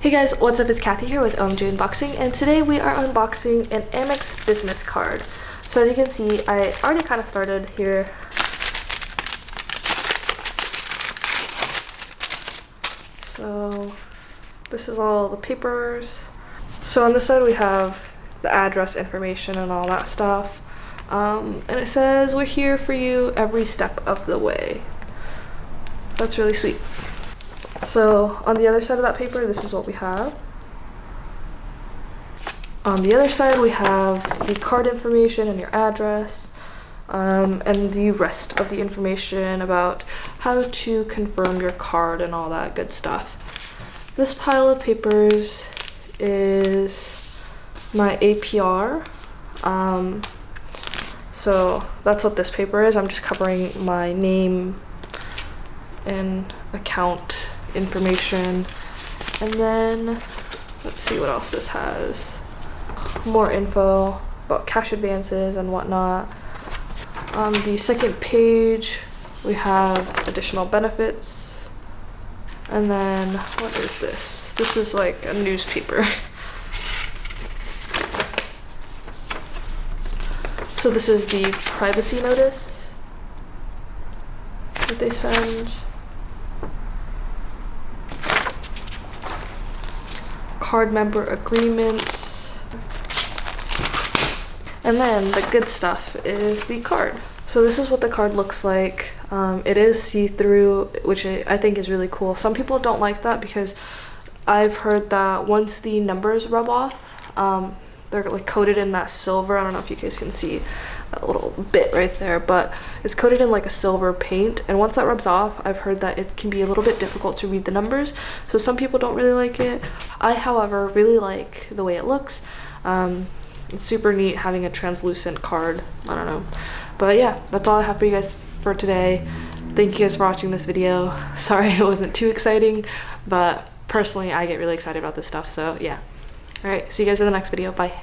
Hey guys, what's up? It's Kathy here with omgUNBOXING, and today we are unboxing an Amex business card. So as you can see, I already kind of started here. So this is all the papers. So on this side we have the address information and all that stuff. And it says, "We're here for you every step of the way." That's really sweet. So on the other side of that paper, this is what we have. On the other side, we have the card information and your address, and the rest of the information about how to confirm your card and all that good stuff. This pile of papers is my APR. So that's what this paper is. I'm just covering my name and account information, and then let's see what else this has. More info about cash advances and whatnot. On the second page we have additional benefits, and then what is this? This is like a newspaper. So this is the privacy notice that they send. Card member agreements, and then the good stuff is the card. So this is what the card looks like. It is see-through, which I think is really cool. Some people don't like that because I've heard that once the numbers rub off, they're like coated in that silver. I don't know if you guys can see that little bit right there, but it's coated in like a silver paint, and once that rubs off, I've heard that it can be a little bit difficult to read the numbers, so some people don't really like it. I, however, really like the way it looks. It's super neat having a translucent card. I don't know, but yeah, that's all I have for you guys for today. Thank you guys for watching this video. Sorry it wasn't too exciting, but personally I get really excited about this stuff, so yeah. All right, see you guys in the next video. Bye.